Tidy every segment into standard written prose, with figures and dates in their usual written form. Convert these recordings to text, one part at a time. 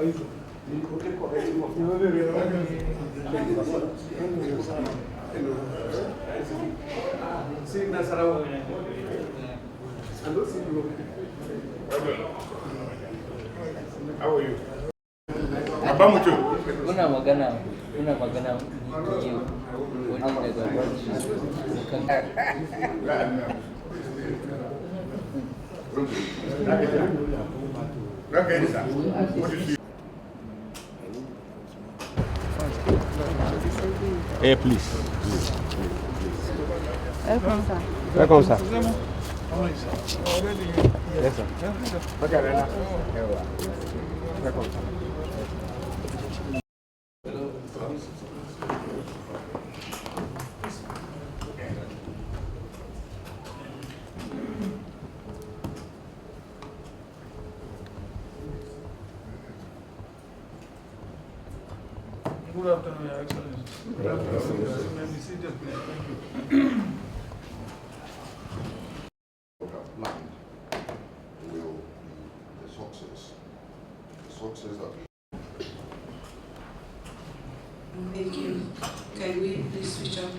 How are you? Abamucho. Una magana yau wani daga Hey, please. Welcome, sir. Yes, sir. Welcome, sir. Good afternoon, Your Excellency. Good afternoon. May we sit there, please? Thank you. Planned will be the success. The success that we. Thank you. Can we please switch on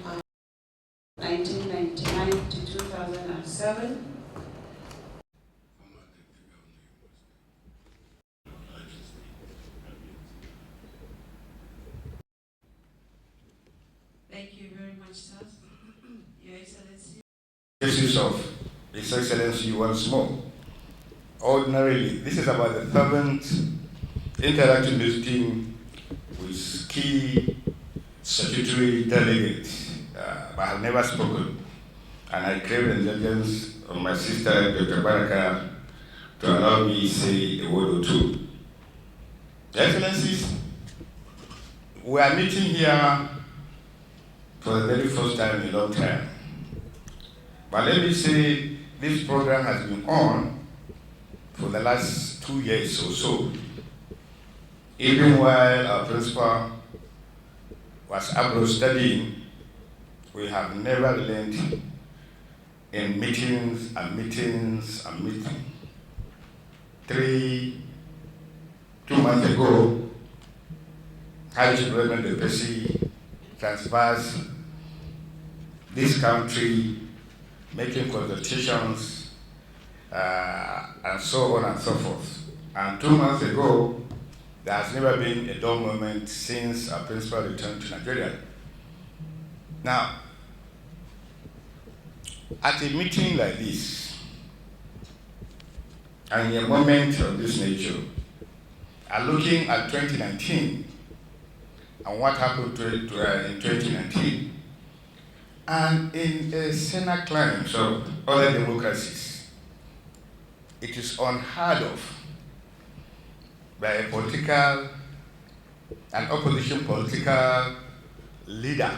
1999 to 2007? Thank you very much, sir. Your Excellency. Cases of His Excellency once more. Ordinarily, this is about the 7th interactive meeting with key statutory delegates, but I have never spoken. And I crave indulgence of my sister, Dr. Baraka, to allow me to say a word or two. Excellencies, we are meeting here for the very first time in a long time. But let me say, this program has been on for the last 2 years or so. Even while our principal was abroad studying, we have never learned in meetings and meetings and meetings. 2 months ago, High Chief President of Pesi transfers this country, making consultations, and so on and so forth. And 2 months ago, there has never been a dull moment since our principal returned to Nigeria. Now, at a meeting like this, and in a moment of this nature, I'm looking at 2019 and what happened in 2019. And in a similar climate of other democracies, it is unheard of by a political and opposition political leader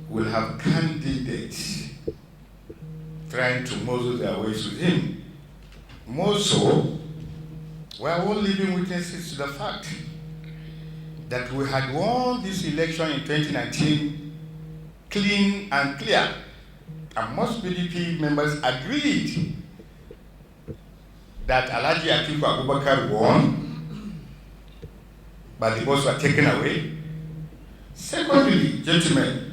will have candidates trying to muzzle their ways with him. More so, we are all living witnesses to the fact that we had won this election in 2019 clean and clear, and most PDP members agreed that Alhaji Atiku Abubakar won, but the votes were taken away. Secondly, gentlemen,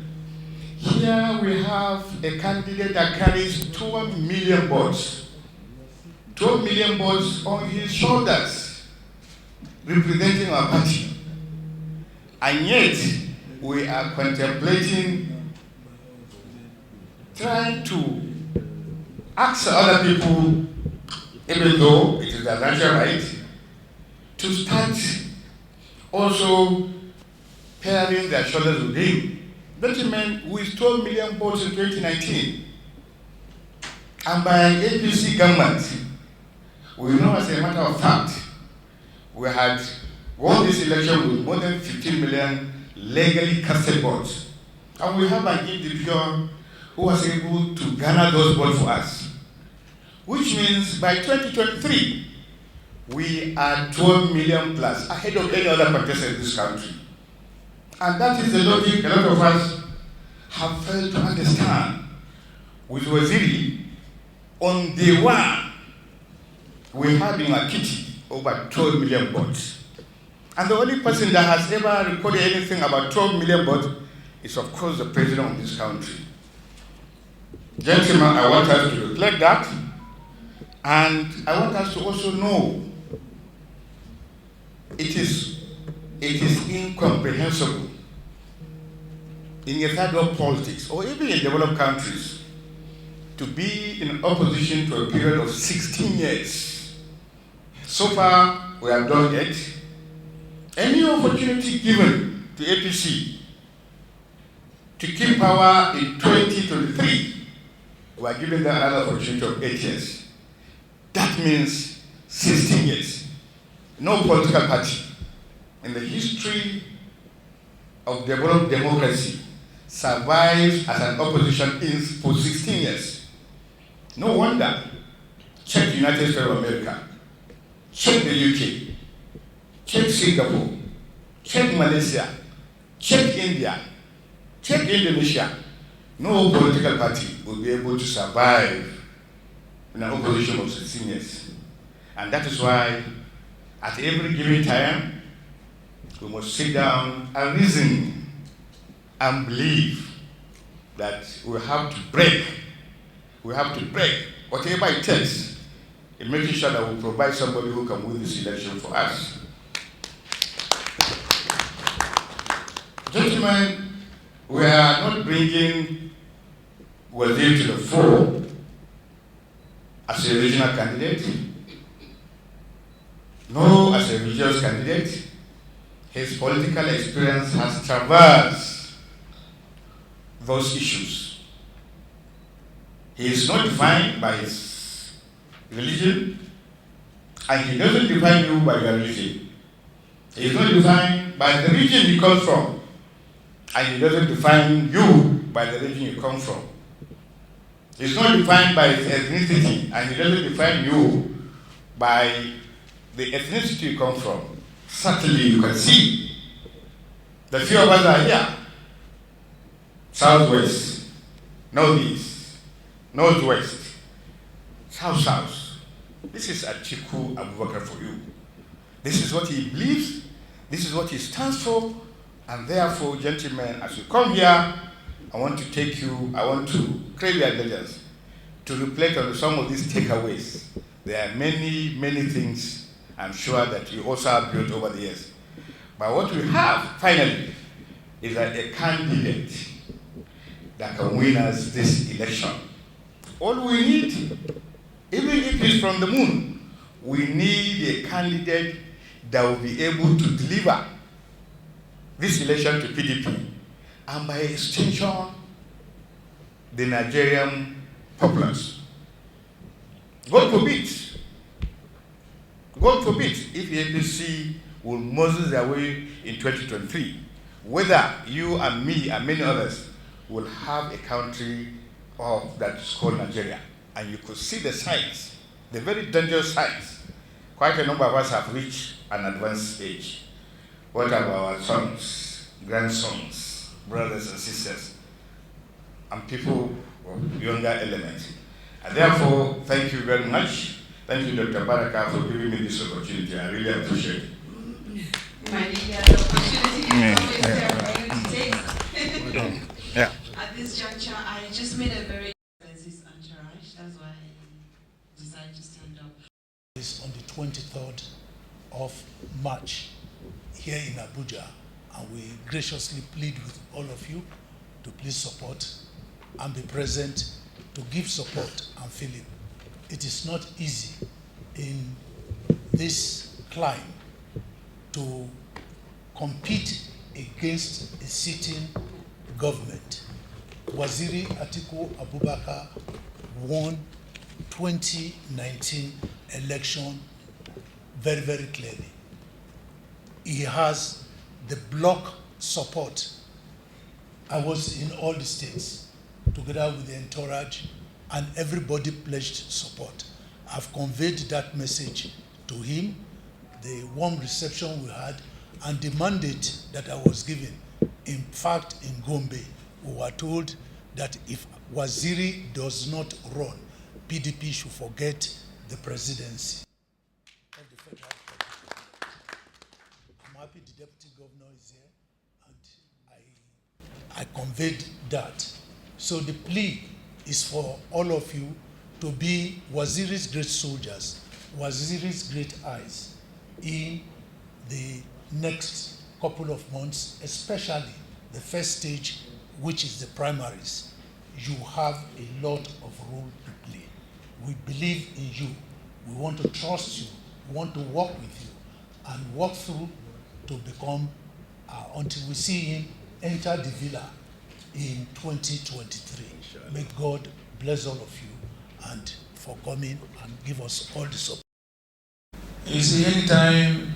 here we have a candidate that carries 12 million votes. 12 million votes on his shoulders, representing our party. And yet, we are contemplating trying to ask other people, even though it is their natural right, to start also pairing their shoulders with him. Gentlemen, with 12 million votes in 2019, and by an APC government, we know as a matter of fact, we had won this election with more than 15 million legally casted votes. And we have an individual who was able to garner those votes for us. Which means by 2023, we are 12 million plus, ahead of any other contestant in this country. And that is the logic a lot of us have failed to understand. With Waziri, on day one, we had in Akiti over 12 million votes. And the only person that has ever recorded anything about 12 million votes is, of course, the president of this country. Gentlemen, I want us to reflect that, and I want us to also know it is incomprehensible in a third world politics, or even in developed countries, to be in opposition to a period of 16 years. So far, we have done it. Any opportunity given to APC to keep power in 2023, we are giving them another opportunity of 8 years. That means 16 years. No political party in the history of developed democracy survives as an opposition for 16 years. No wonder. Check the United States of America, check the UK, check Singapore, check Malaysia, check India, check Indonesia. No political party will be able to survive in an opposition of 16 years. And that is why at every given time, we must sit down and reason and believe that we have to break whatever it takes in making sure that we provide somebody who can win this election for us. Gentlemen, we are not bringing Wazir to the fore as a regional candidate, nor as a religious candidate. His political experience has traversed those issues. He is not defined by his religion, and he doesn't define you by your religion. He is not defined by the region he comes from, and he doesn't define you by the region you come from. He is not defined by his ethnicity, and he doesn't define you by the ethnicity you come from. Certainly you can see the few of us are here. Southwest, Northeast, Northwest, South. This is Atiku Abubakar for you. This is what he believes, this is what he stands for, and therefore, gentlemen, as you come here, I want to crave your indulgence to reflect on some of these takeaways. There are many, many things I'm sure that you also have built over the years. But what we have, finally, is a candidate that can win us this election. All we need, even if it's from the moon, we need a candidate that will be able to deliver this election to PDP, and by extension, the Nigerian populace. God forbid if the APC will muzzle their way in 2023, whether you and me and many others will have a country that is called Nigeria. And you could see the signs, the very dangerous signs. Quite a number of us have reached an advanced age. What about our sons, grandsons, brothers and sisters, and people of younger elements? And therefore, thank you very much. Thank you, Dr. Baraka, for giving me this opportunity. I really appreciate it. My the opportunity is always there for you to take. Yeah. At this juncture, I just made a very entourage. That's why I decided to stand up. It's on the 23rd of March here in Abuja, and we graciously plead with all of you to please support and be present to give support and feeling. It is not easy in this climb to compete against a sitting government. Waziri Atiku Abubakar won 2019 election very, very clearly. He has the bloc support. I was in all the states together with the entourage, and everybody pledged support. I've conveyed that message to him, the warm reception we had, and the mandate that I was given. In fact, in Gombe, we were told that if Waziri does not run, PDP should forget the presidency of the federal. happy the deputy governor is here, and I conveyed that. So the plea is for all of you to be Waziri's great soldiers, Waziri's great eyes in the next couple of months, especially the first stage, which is the primaries. You have a lot of role to play. We believe in you. We want to trust you. We want to work with you and work through to become, until we see him enter the villa in 2023. May God bless all of you and for coming and give us all the support. You see, anytime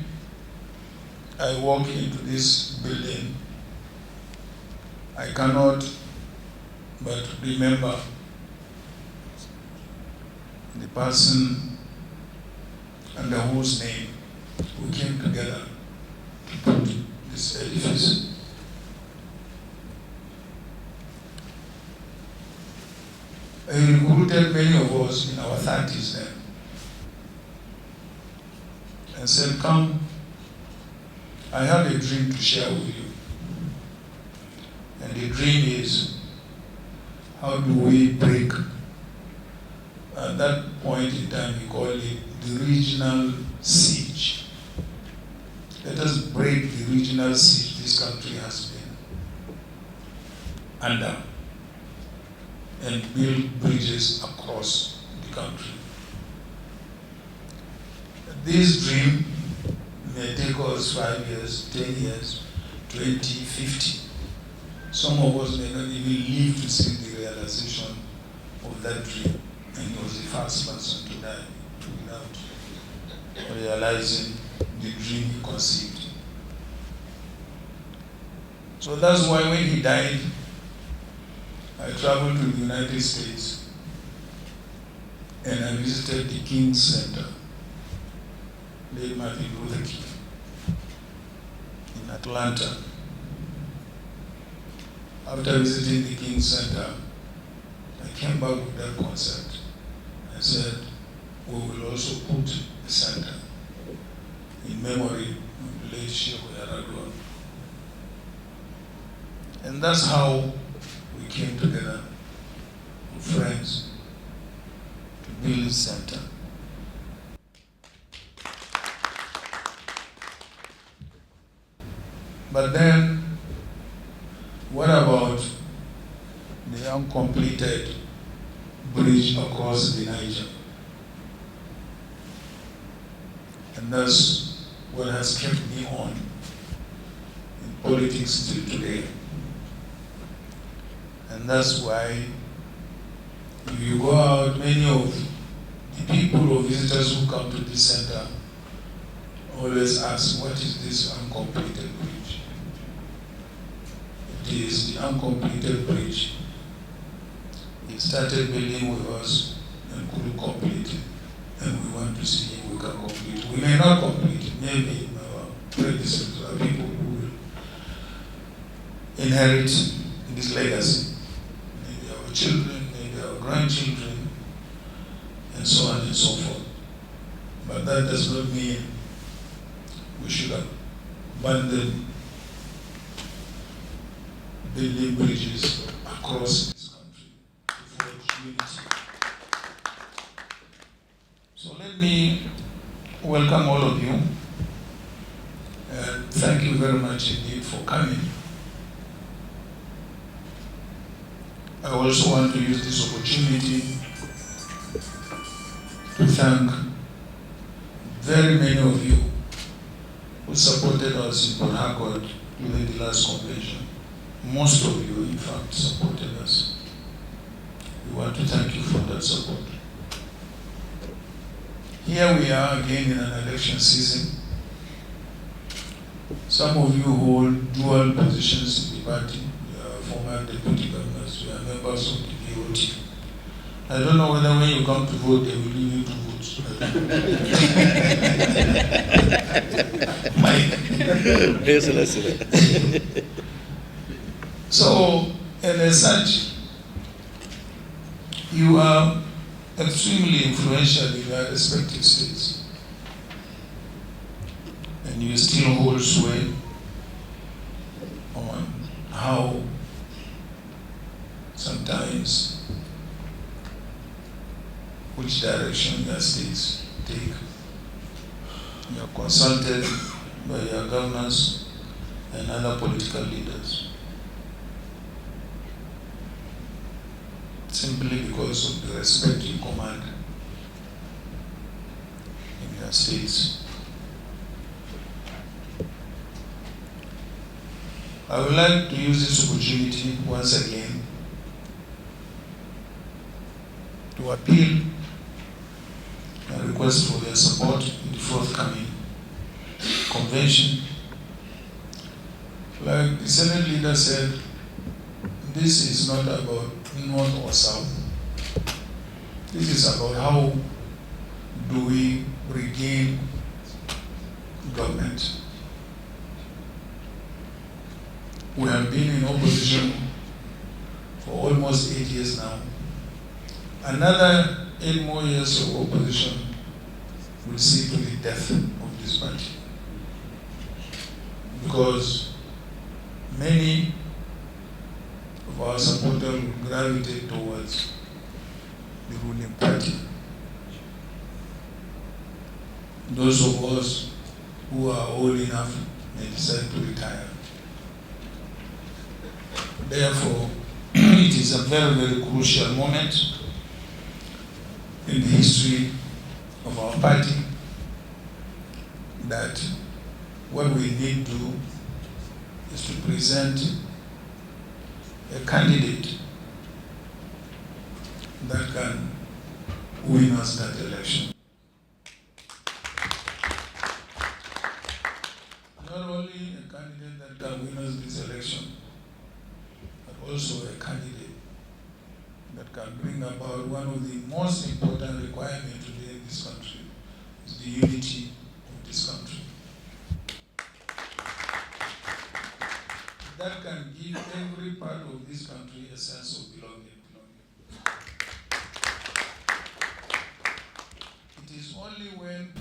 I walk into this building, I cannot but remember the person under whose name we came together to put this edifice. He recruited many of us in our 30s then and said, come, I have a dream to share with you. And the dream is, how do we break, at that point in time we call it the regional siege. Let us break the regional siege this country has been under and build bridges across the country. This dream may take us 5 years, 10 years, 20, 50. Some of us may not even live to see the realization of that dream. And he was the first person to die without realizing the dream he conceived. So that's why when he died, I traveled to the United States and I visited the King Center, late Martin Luther King, in Atlanta. After visiting the King Center, I came back with that concept. I said, we will also put the center in memory of the late Sheikh Yaradua. And that's how we came together with friends to build the center. But then, what about the uncompleted bridge across the Niger? And that's what has kept me on in politics till today. And that's why if you go out, many of the people or visitors who come to this center always ask, what is this uncompleted bridge? It is the uncompleted bridge. It started building with us and couldn't complete it. And we want to see if we can complete it. We may not complete it. Maybe our predecessors are people who will inherit this legacy. Maybe our children, maybe our grandchildren, and so on and so forth. But that does not mean we should abandon building bridges across this country to forge unity. So let me welcome all of you and thank you very much indeed for coming. I also want to use this opportunity to thank very many of you who supported us in Port Harcourt during the last convention. Most of you, in fact, supported us. We want to thank you for that support. Here we are again in an election season. Some of you hold dual positions in the party. You are former deputy governors, you are members of the DOT. I don't know whether when you come to vote, they will leave you to vote. So, and as such, you are extremely influential in your respective states. and you still hold sway on how sometimes which direction your states take. You are consulted by your governors and other political leaders simply because of the respect you command in your states. I would like to use this opportunity once again to appeal and request for their support in the forthcoming convention. Like the Senate leader said, this is not about North or South. This is about how do we regain government. We have been in opposition for almost 8 years now. Another 8 more years of opposition will see to the death of this party. Because many of our supporters will gravitate towards the ruling party. Those of us who are old enough may decide to retire. Therefore, it is a very, very crucial moment in the history of our party that what we need to do is to present a candidate that can win us that election. Not only a candidate that can win us this election, but also a candidate that can bring about one of the most important requirements today in this country, is the unity of this country. That can give every part of this country a sense of belonging. It is only when,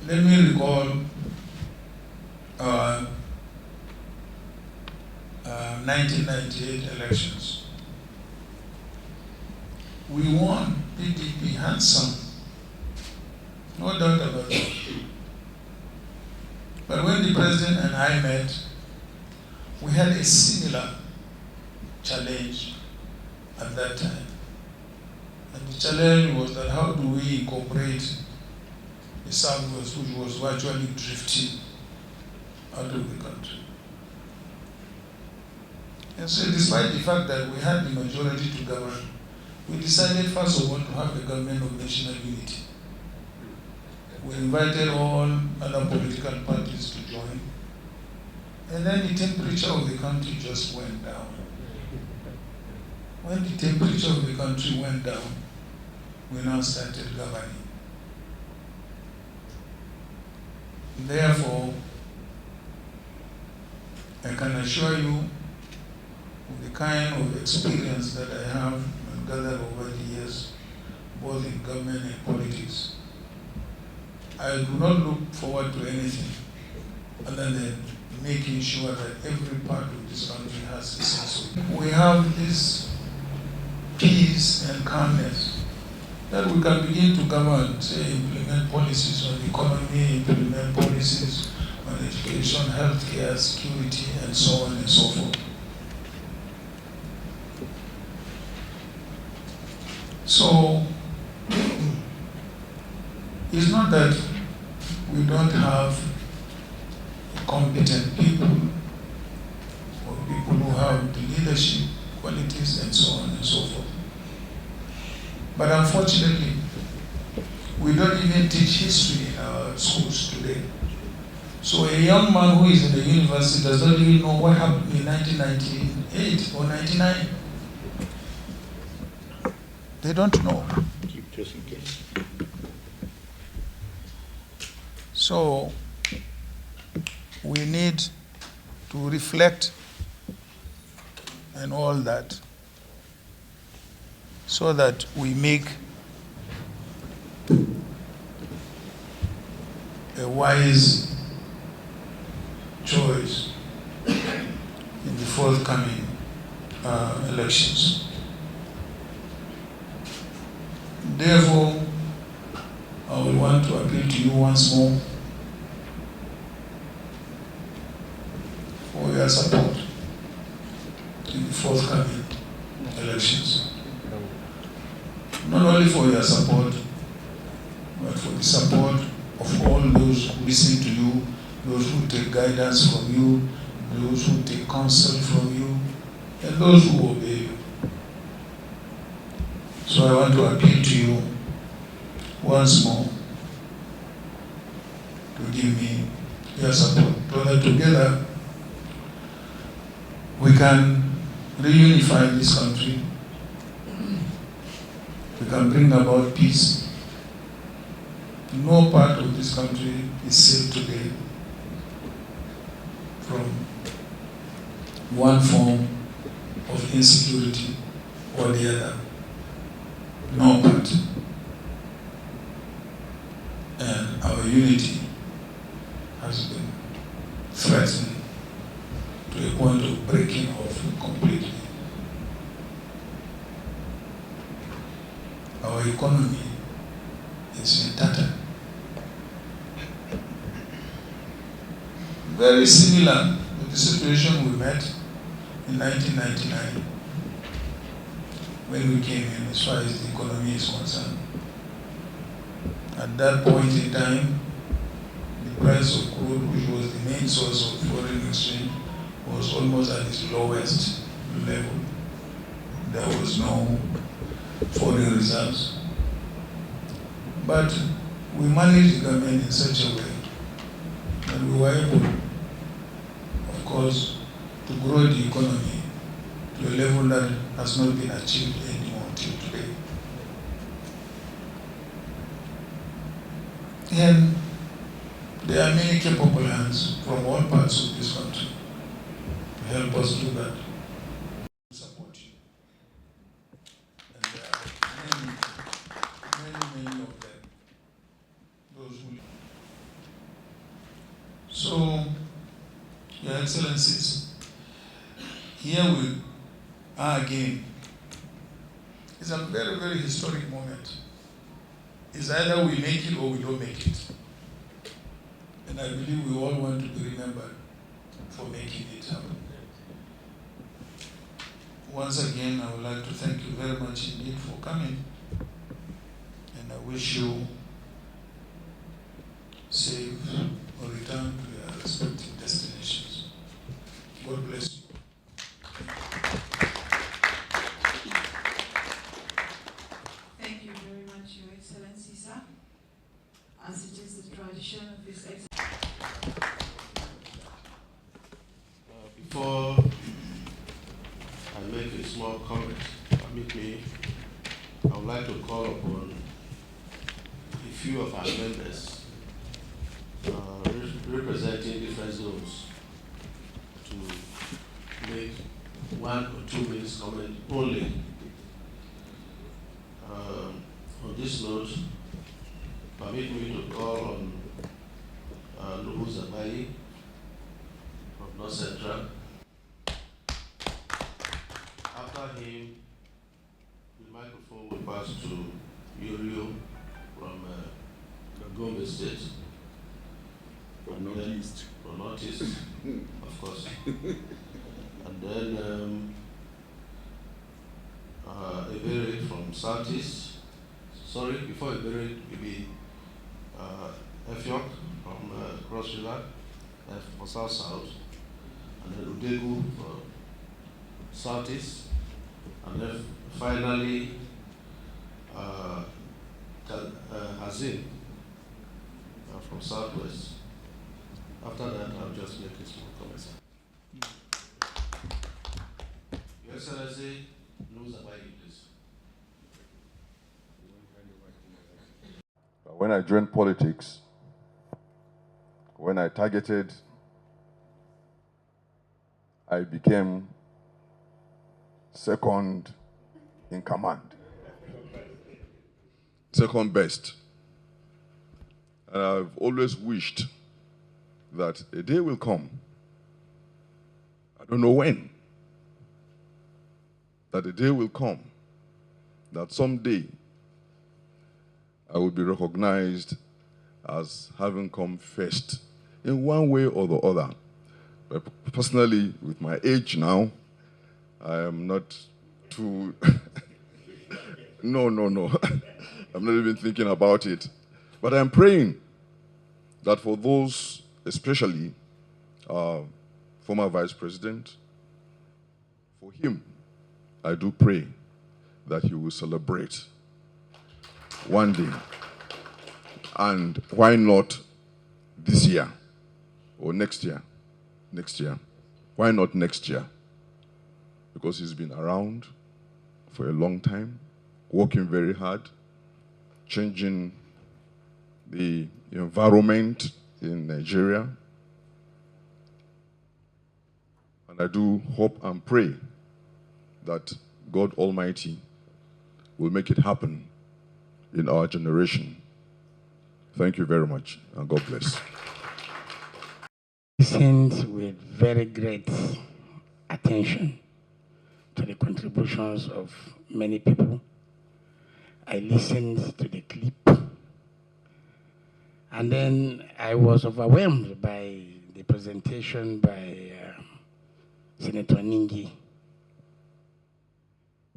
let me recall 1998 elections. We won PDP handsome, no doubt about that. But when the president and I met, we had a similar challenge at that time. And the challenge was that how do we incorporate the Southwest, which was virtually drifting out of the country. And so despite the fact that we had the majority to govern, we decided first of all to have a government of national unity. We invited all other political parties to join. And then the temperature of the country just went down. When the temperature of the country went down, we now started governing. Therefore, I can assure you, with the kind of experience that I have and gathered over the years, both in government and politics, I do not look forward to anything other than making sure that every part of this country has a sense of it. We have this peace and calmness that we can begin to govern, say, implement policies on the economy, implement policies on education, healthcare, security, and so on and so forth. So, it's not that we don't have competent people or people who have the leadership qualities and so on and so forth. But unfortunately, we don't even teach history in our schools today. So a young man who is in the university does not even know what happened in 1998 or 99. They don't know. Just in case. So we need to reflect and all that so that we make a wise choice in the forthcoming elections. Therefore, I will want to appeal to you once more for your support in the forthcoming elections. Not only for your support, but for the support of all those who listen to you, those who take guidance from you, those who take counsel from you, and those who obey you. So I want to appeal to you once more to give me your support, so that together we can reunify this country, we can bring about peace. No part of this country is safe today from one form of insecurity or the other. No part. And our unity has been threatened to a point of breaking off completely. Our economy is in tatter. Very similar to the situation we met in 1999 when we came in, as far as the economy is concerned. At that point in time, the price of crude, which was the main source of foreign exchange, was almost at its lowest level. There was no foreign reserves. But we managed the government in such a way that we were able, of course, to grow the economy to a level that has not been achieved anymore until today. And there are many capable hands from all parts of this country to help us do that, to support you. And there are many of them. Those who... So, Your Excellencies, here we are again. It's a very, very historic moment. It's either we make it or we don't make it. And I believe we all want to be remembered for making it happen. Once again, I would like to thank you very much indeed for coming. And I wish you safe return to your respective destinations. God bless you. Thank you very much, Your Excellency, sir. As it is the tradition of His Excellency. Before I make a small comment, permit me, I would like to call upon a few of our members representing different zones to make 1 or 2 minutes comment only. On this note, permit me to call on Nuhu Zabai from North Central. After him, the microphone will pass to Yorio from Gombe State. From Northeast. From Northeast, of course. And then Iberi from Southeast. Sorry, before Iberi, maybe Efiok from Cross River, for South, and then Udegu from Southeast, and then finally Hazin from Southwest. After that, I'll just make a small comment. Your Excellency, knows about this. When I joined politics, when I targeted, I became second in command. Second best. And I've always wished that a day will come, I don't know when, that a day will come that someday I will be recognized as having come first in one way or the other. But personally, with my age now, I am not too... No. I'm not even thinking about it. But I'm praying that for those, especially former Vice President, for him, I do pray that he will celebrate one day. And why not this year or next year? Next year. Why not next year? Because he's been around for a long time, working very hard, changing the environment in Nigeria. And I do hope and pray that God Almighty will make it happen in our generation. Thank you very much, and God bless. Listened with very great attention to the contributions of many people. I listened to the clip, and then I was overwhelmed by the presentation by Senator Ningi.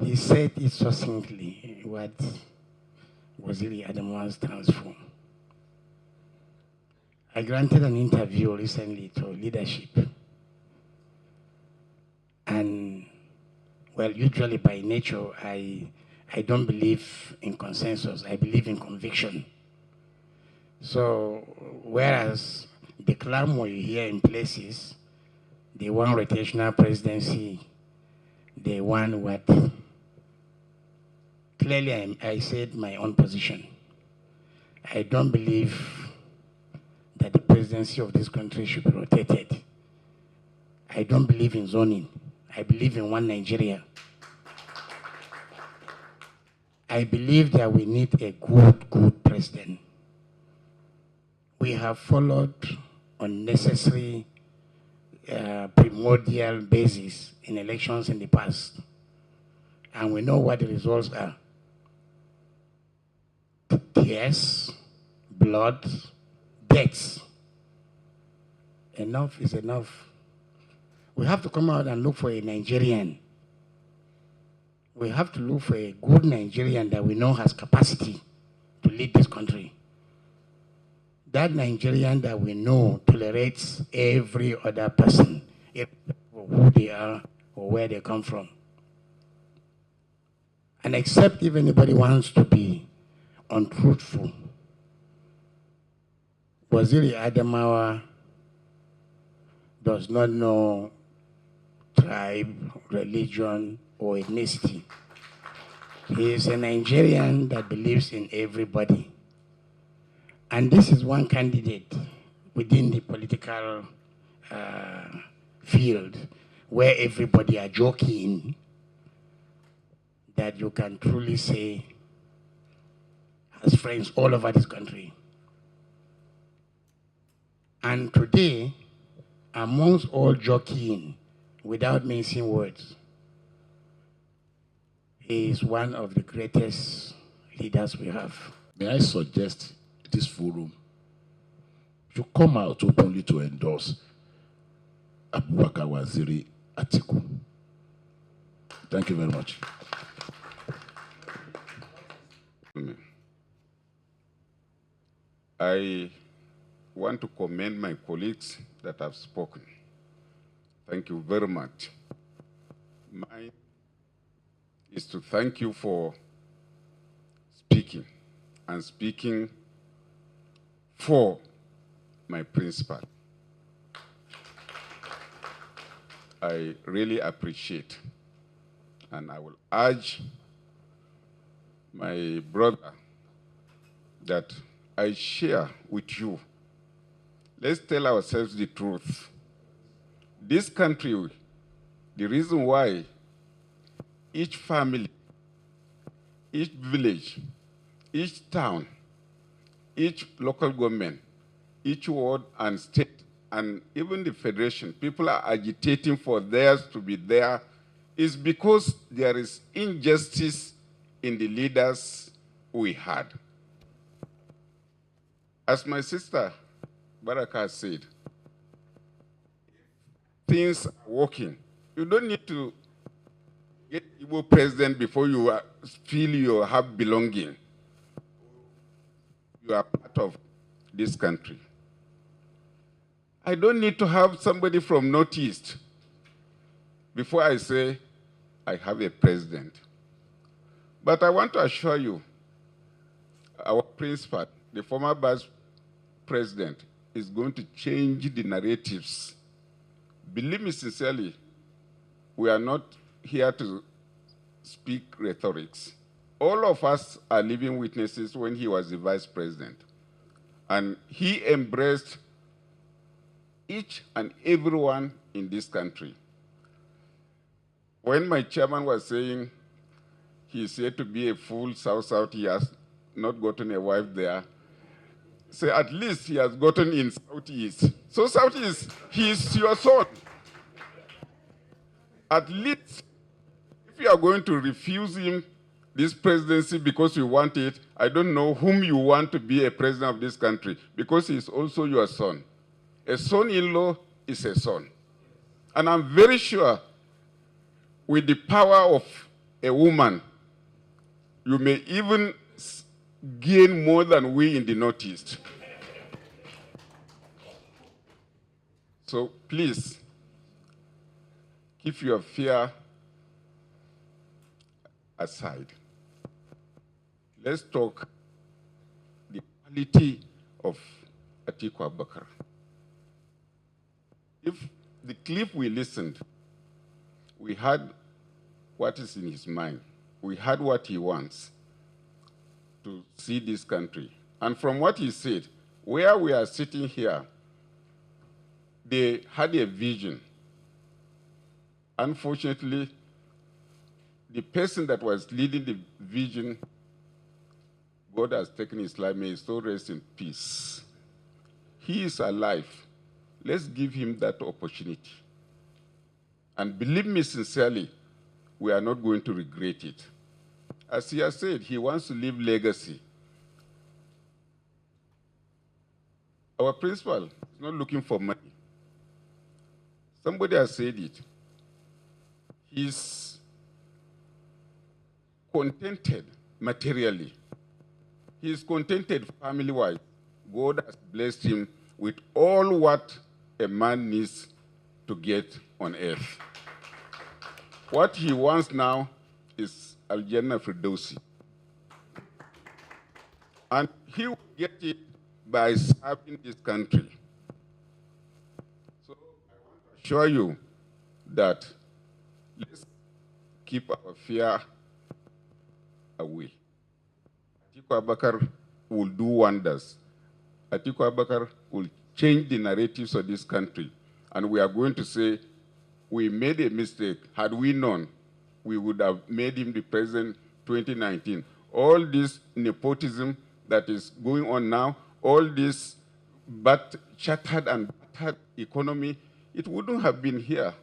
He said it succinctly what Waziri Adamawa stands for. I granted an interview recently to Leadership. And, well, usually by nature, I don't believe in consensus. I believe in conviction. So, whereas the clamor you hear in places, they want rotational presidency, they want what? Clearly, I said my own position. I don't believe that the presidency of this country should be rotated. I don't believe in zoning. I believe in one Nigeria. I believe that we need a good president. We have followed unnecessary primordial basis in elections in the past. And we know what the results are. Tears, blood, deaths. Enough is enough. We have to come out and look for a Nigerian. We have to look for a good Nigerian that we know has capacity to lead this country. That Nigerian that we know tolerates every other person, irrespective of who they are or where they come from. And except if anybody wants to be untruthful, Waziri Adamawa does not know tribe, religion, or ethnicity. He is a Nigerian that believes in everybody. And this is one candidate within the political field where everybody are joking that you can truly say has friends all over this country. And today, amongst all joking, without mincing words, he is one of the greatest leaders we have. May I suggest this forum should come out openly to endorse Abubakar Waziri Atiku. Thank you very much. I want to commend my colleagues that have spoken. Thank you very much. Mine is to thank you for speaking and speaking for my principal. I really appreciate, and I will urge my brother that I share with you. Let's tell ourselves the truth. This country, the reason why each family, each village, each town each local government, each ward and state, and even the federation, people are agitating for theirs to be there, is because there is injustice in the leaders we had. As my sister Baraka said, things are working. You don't need to get Igbo president before you feel you have belonging. You are part of this country. I don't need to have somebody from Northeast before I say I have a president. But I want to assure you, our principal, the former vice president, is going to change the narratives. Believe me sincerely, we are not here to speak rhetorics. All of us are living witnesses when he was the vice president. And he embraced each and everyone in this country. When my chairman was saying he said to be a full South-South, he has not gotten a wife there, say at least he has gotten in Southeast. So Southeast, he is your son. At least, if you are going to refuse him this presidency because you want it, I don't know whom you want to be a president of this country, because he is also your son. A son-in-law is a son. And I'm very sure with the power of a woman, you may even gain more than we in the Northeast. So please, keep your fear aside. Let's talk the quality of Atiku Abubakar. If the clip we listened, we heard what is in his mind. We heard what he wants to see this country. And from what he said, where we are sitting here, they had a vision. Unfortunately, the person that was leading the vision, God has taken his life, may his soul rest in peace. He is alive. Let's give him that opportunity. And believe me sincerely, we are not going to regret it. As he has said, he wants to leave legacy. Our principal is not looking for money. Somebody has said it. He's contented materially. He is contented family-wise. God has blessed him with all what a man needs to get on earth. What he wants now is Al-Jannah Firdausi. And he will get it by serving this country. So I want to assure you that let's keep our fear away. Atiku Abubakar will do wonders. Atiku Abubakar will change the narratives of this country. And we are going to say, we made a mistake. Had we known, we would have made him the president 2019. All this nepotism that is going on now, all this shattered and battered economy, it wouldn't have been here.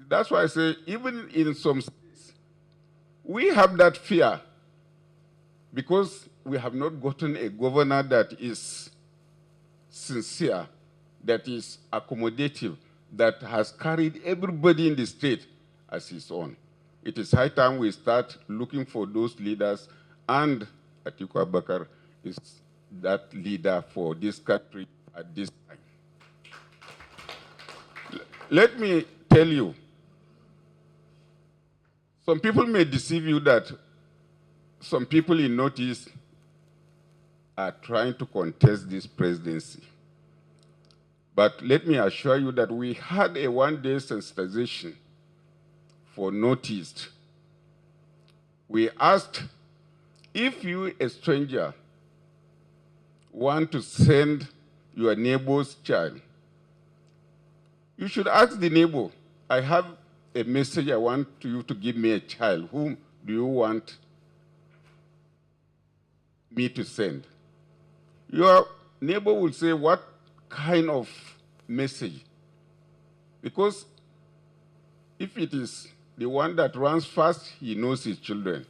That's why I say, even in some states, we have that fear because we have not gotten a governor that is sincere, that is accommodative, that has carried everybody in the state as his own. It is high time we start looking for those leaders, and Atiku Abubakar is that leader for this country at this time. Let me tell you, some people may deceive you that some people in Northeast are trying to contest this presidency. But let me assure you that we had a one-day sensitization for Northeast. We asked, if you, a stranger, want to send your neighbor's child, you should ask the neighbor, I have a message I want you to give me a child. Whom do you want me to send? Your neighbor will say, what kind of message? Because if it is the one that runs fast, he knows his children.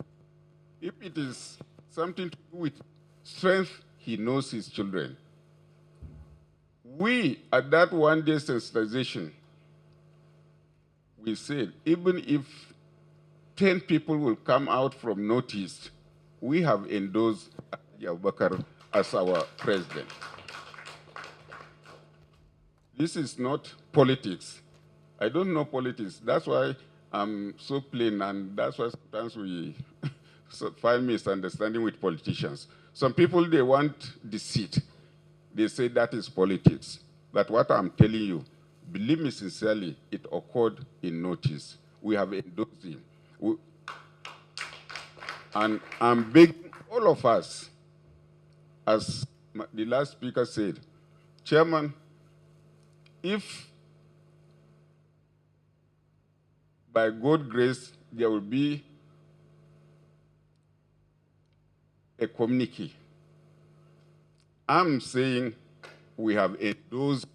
If it is something to do with strength, he knows his children. We, at that one-day sensitization, we said, even if 10 people will come out from Northeast, we have endorsed Abubakar as our president. This is not politics. I don't know politics. That's why I'm so plain, and that's why sometimes we find misunderstanding with politicians. Some people, they want deceit. They say that is politics. But what I'm telling you, believe me sincerely, it occurred in notice. We have endorsed him. And I'm begging all of us, as the last speaker said, Chairman, if by God's grace there will be a communique, I'm saying we have endorsed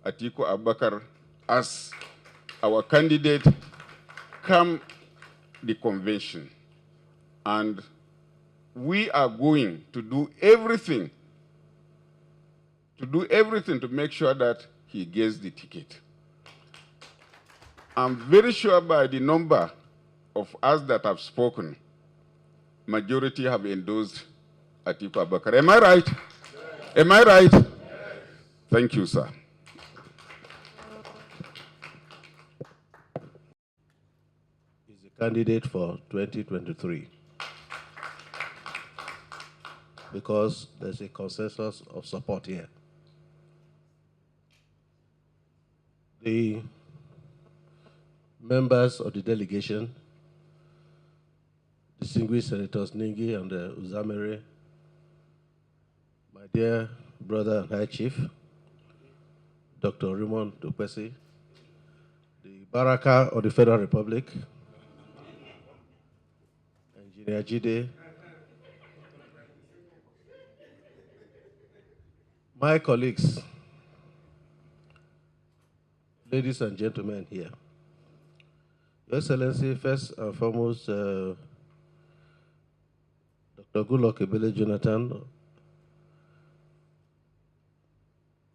Atiku Abubakar as our candidate come the convention. And we are going to do everything to make sure that he gets the ticket. I'm very sure by the number of us that have spoken, majority have endorsed Atiku Abubakar. Am I right? Yes. Am I right? Yes. Thank you, sir. He's a candidate for 2023 because there's a consensus of support here. The members of the delegation, distinguished Senators Ningi and Uzamere, my dear brother and High Chief, Dr. Raymond Dupesi, the Baraka of the Federal Republic, Engineer Jide, my colleagues, ladies and gentlemen here. Your Excellency, first and foremost, Dr. Goodluck Ebele Jonathan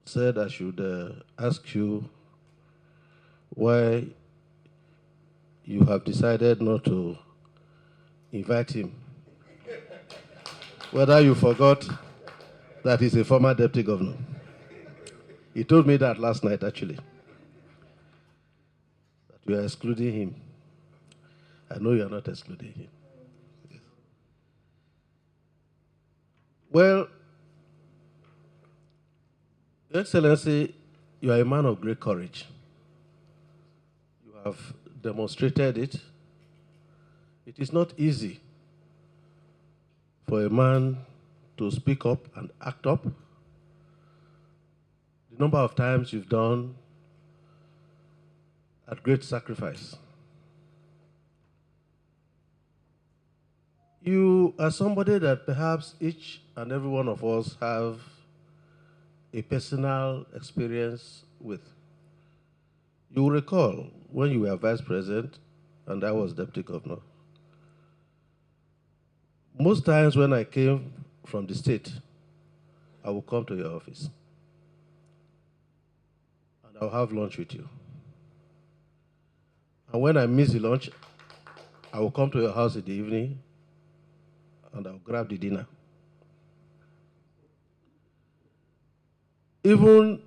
said I should ask you why you have decided not to invite him. Whether you forgot that he's a former deputy governor. He told me that last night, actually, that you are excluding him. I know you are not excluding him. Yes. Well, Your Excellency, you are a man of great courage. You have demonstrated it. It is not easy for a man to speak up and act up. The number of times you've done at great sacrifice. You are somebody that perhaps each and every one of us have a personal experience with. You will recall when you were vice president and I was deputy governor. Most times when I came from the state, I will come to your office and I'll have lunch with you. And when I miss the lunch, I will come to your house in the evening and I'll grab the dinner. Even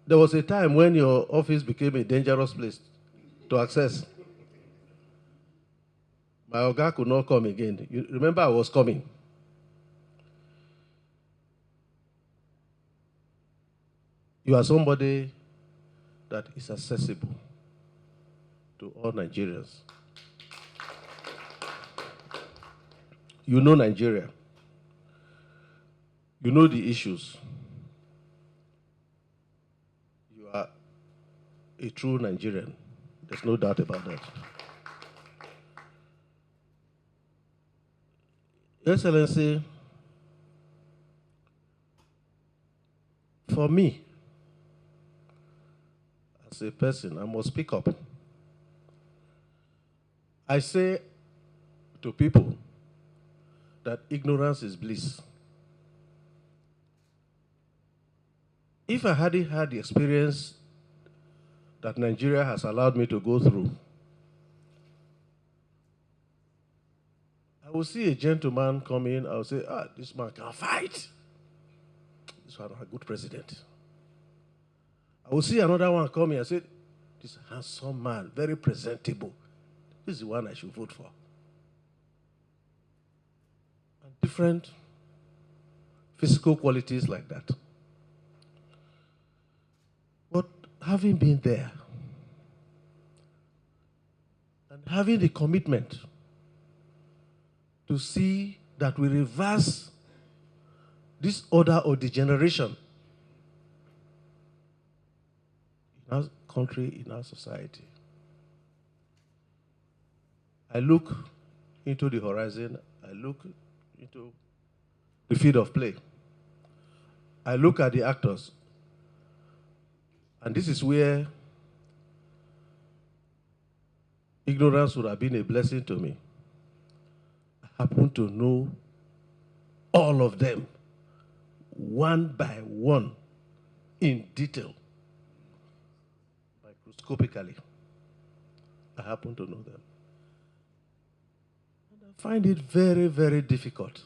there was a time when your office became a dangerous place to access. My Oga could not come again. You remember I was coming. You are somebody that is accessible to all Nigerians. You know Nigeria. You know the issues. You are a true Nigerian. There's no doubt about that. Your Excellency, for me, as a person, I must speak up. I say to people that ignorance is bliss. If I hadn't had the experience that Nigeria has allowed me to go through, I will see a gentleman come in, I will say, this man can fight. This one a good president. I will see another one come in and say, this handsome man, very presentable. This is the one I should vote for. And different physical qualities like that. But having been there, and having the commitment to see that we reverse this order of degeneration in our country, in our society. I look into the horizon, I look into the field of play. I look at the actors, and this is where ignorance would have been a blessing to me. I happen to know all of them, one by one, in detail, microscopically. I happen to know them. And I find it very, very difficult.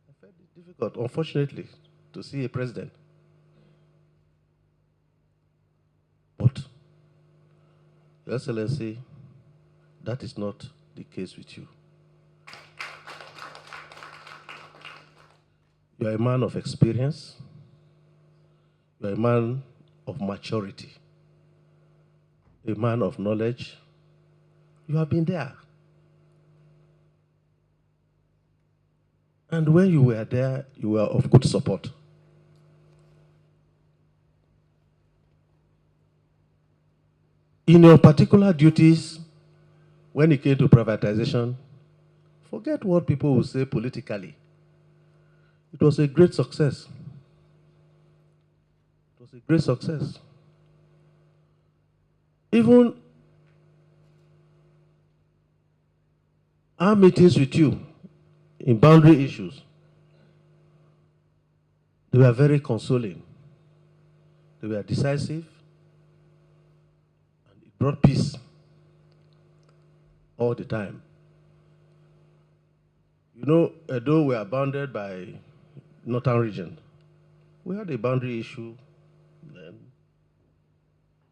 I find it difficult, unfortunately, to see a president. But, Your Excellency, that is not the case with you. You are a man of experience. You are a man of maturity. A man of knowledge. You have been there. And when you were there, you were of good support. In your particular duties, when it came to privatization, forget what people will say politically. It was a great success. It was a great success. Even our meetings with you in boundary issues, they were very consoling. They were decisive. And it brought peace all the time. You know, although we are bounded by Northern region, we had a boundary issue. Then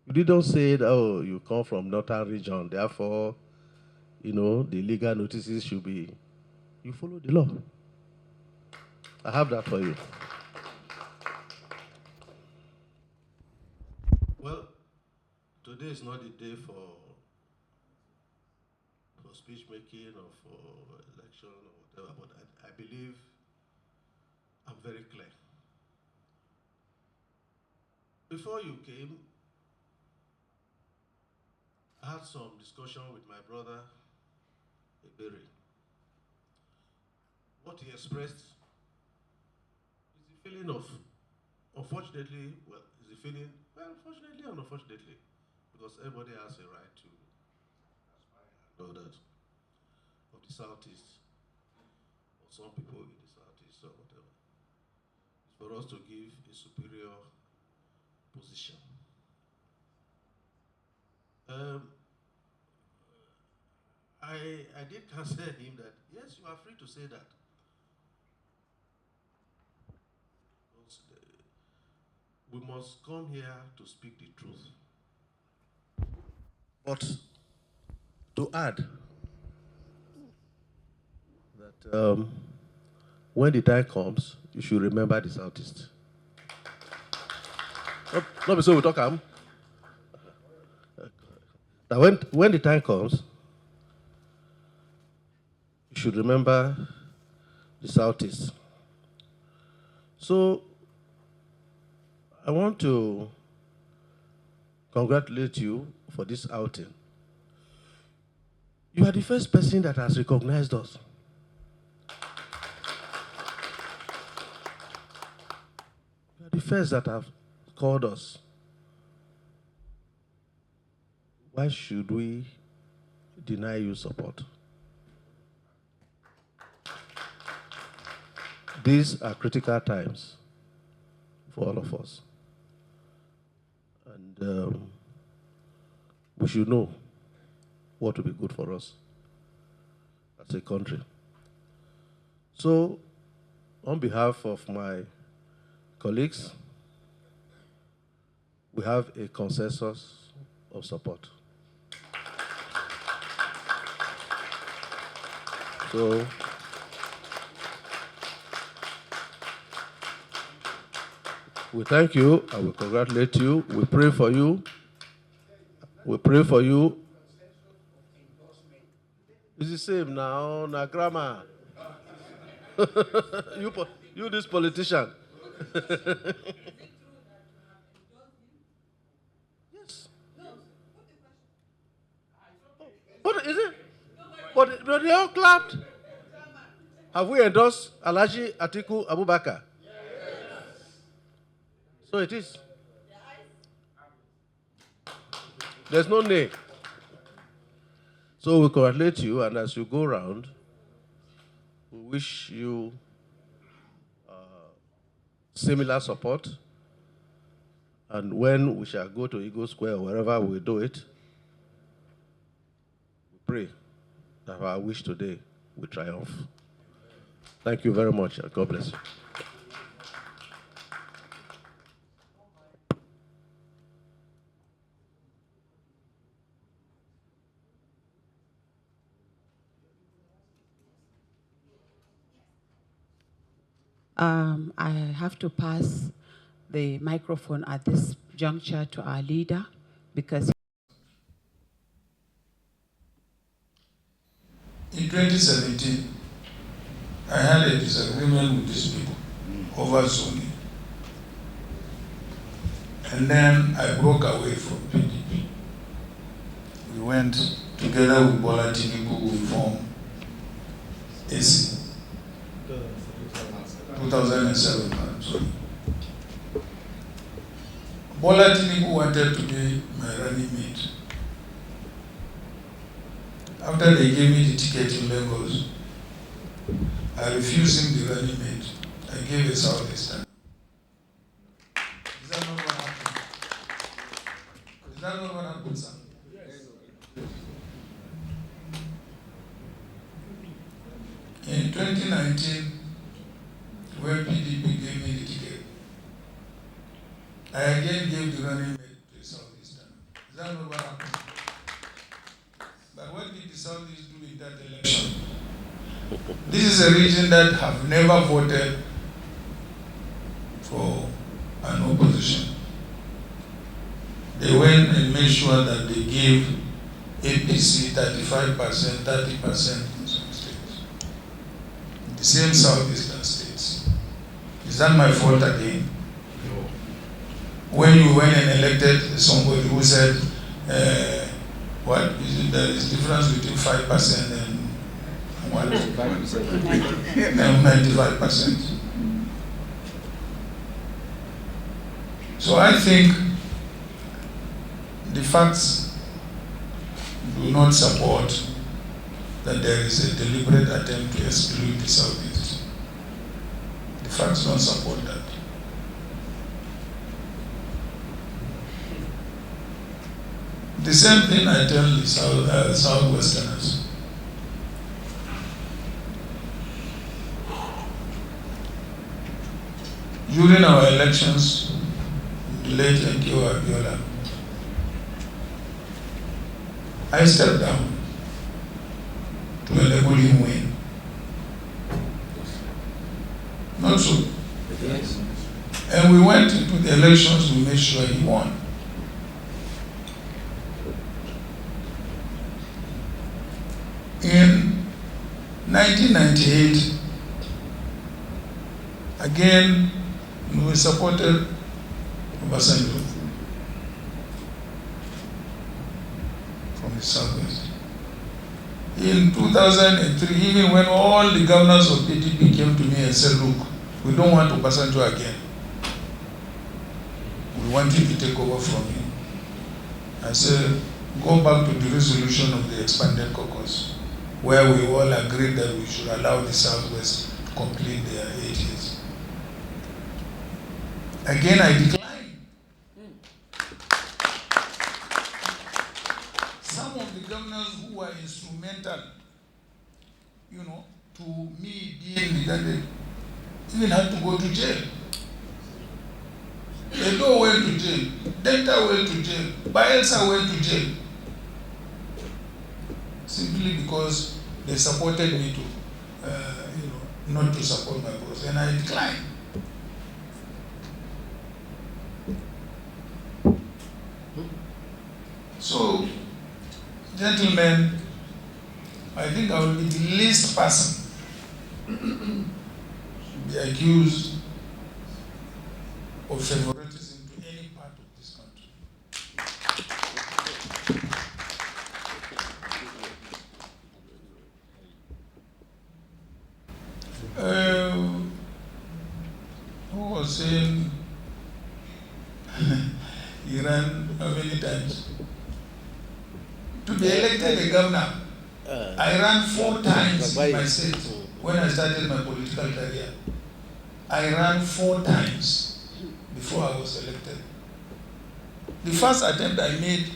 you didn't say that, oh, you come from Northern region, therefore, you know, the legal notices should be, you follow the law. I have that for you. Well, today is not the day for speech making or for election or whatever, but I believe I'm very clear. Before you came, I had some discussion with my brother, Ebere. What he expressed is the feeling of, unfortunately, well, is the feeling, well, fortunately and unfortunately, because everybody has a right to know that of the Southeast, or some people in the Southeast or whatever. It's for us to give a superior position. I did counsel him that, yes, you are free to say that. We must come here to speak the truth. But to add that when the time comes, you should remember the Southeast. Not be so we talk that when the time comes, you should remember the Southeast. So I want to congratulate you for this outing. You are the first person that has recognized us. You the first that have called us. Why should we deny you support? These are critical times for all of us. And we should know what will be good for us as a country. So, on behalf of my colleagues, we have a consensus of support. So, we thank you and we congratulate you. We pray for you. We pray for you. It's the same now, na grammar. you this politician. Yes. What is it? But they all clapped. Have we endorsed Alhaji Atiku Abubakar? So it is. There's no nay. So we congratulate you, and as you go around, we wish you similar support. And when we shall go to Eagle Square or wherever we do it, we pray that our wish today will triumph. Thank you very much, and God bless you. I have to pass the microphone at this juncture to our leader because in 2017, I had a disagreement with these people over zoning. And then I broke away from PDP. We went together with Bola Tinubu, we formed AC. 2007, I'm sorry. Bola Tinubu wanted to be my running mate. After they gave me the ticket in Lagos, I refused him the running mate. I gave a Southeastern. Is that not what happened? Is that not what happened, sir? In 2019, when PDP gave me the ticket, I again gave the running mate to the Southeastern. Is that not what happened? But what did the Southeast do in that election? This is a region that have never voted for an opposition. They went and made sure that they gave APC 35%, 30% in some states. The same Southeastern states. Is that my fault again? No. When you went and elected somebody who said, what is it? There is difference between 5% and what? 95%. So I think the facts do not support that there is a deliberate attempt to exclude the Southeast. The facts don't support that. The same thing I tell the Southwesterners. During our elections, the late N.K.O. Abiola, I stepped down to enable him win. Not so. Yes. And we went into the elections to make sure he won. In 1998, again, we supported Obasanjo from the Southwest. In 2003, even when all the governors of PDP came to me and said, look, we don't want Obasanjo again, we want you to take over from him. I said, go back to the resolution of the expanded caucus, where we all agreed that we should allow the Southwest to complete their 8 years. Again, I declined. Some of the governors who were instrumental, to me being redundant, even had to go to jail. Edo went to jail, Delta went to jail, Bayelsa went to jail. Simply because they supported me to, not to support my boss, and I declined. So, gentlemen, I think I will be the least person to be accused of favoritism to any part of this country. Who was saying Iran how many times? To be elected a governor, I ran 4 times in my state when I started my political career. I ran 4 times before I was elected. The first attempt I made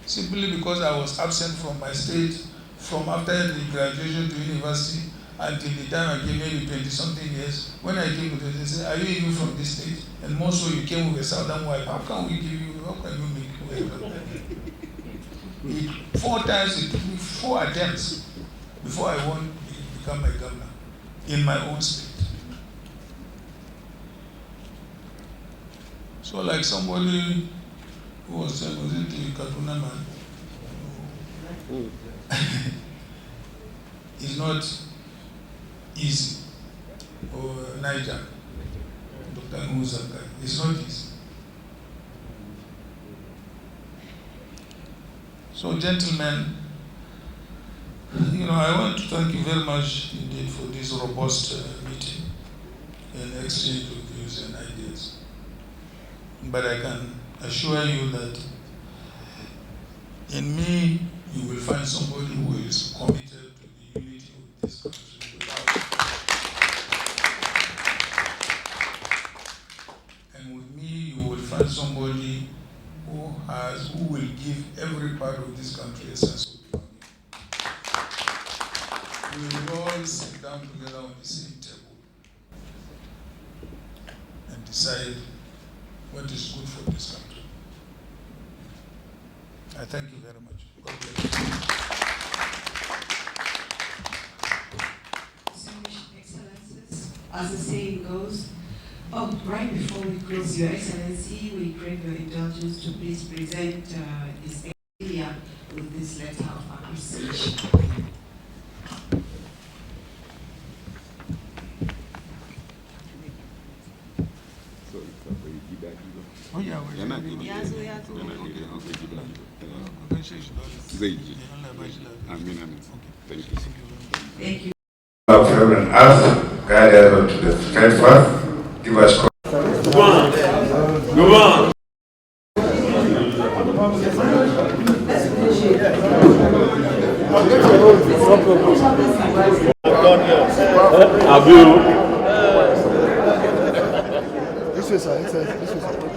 simply because I was absent from my state from after the graduation to university until the time I came, maybe 20-something years. When I came to the they said, are you even from this state? And more so you came with a southern wife. How can we give you, how can you make welcome? 4 times, it took me 4 attempts before I won to become a governor in my own state. So like somebody who was saying, was it the Kaduna man? It's not easy. Or Niger, Dr. Muzaka, it's not easy. So gentlemen, I want to thank you very much indeed for this robust meeting and exchange of views and ideas. But I can assure you that in me, you will find somebody who is committed to the unity of this country. And with me, you will find somebody who will give every part of this country a sense of belonging. We will all sit down together on the same table and decide what is good for this country. I thank you very much. God bless you. Distinguished Excellencies, as the saying goes, right before we close, Your Excellency, we crave your indulgence to please present His Excellency with this letter of appreciation. Oh yeah, Thank you. Of heaven and earth, guide us unto the straight path, give us courage. Go on. Go on. This way, sir. This way, sir.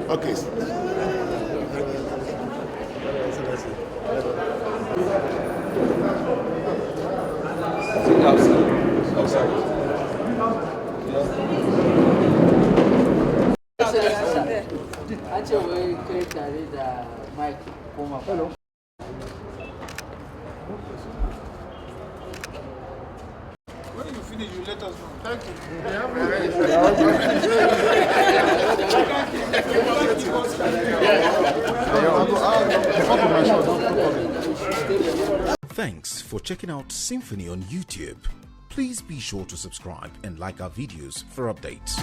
Okay, sir. Outside. Hello. When you finish, you let us know. Thank you. Thanks for checking out SYMFONI on YouTube. Please be sure to subscribe and like our videos for updates.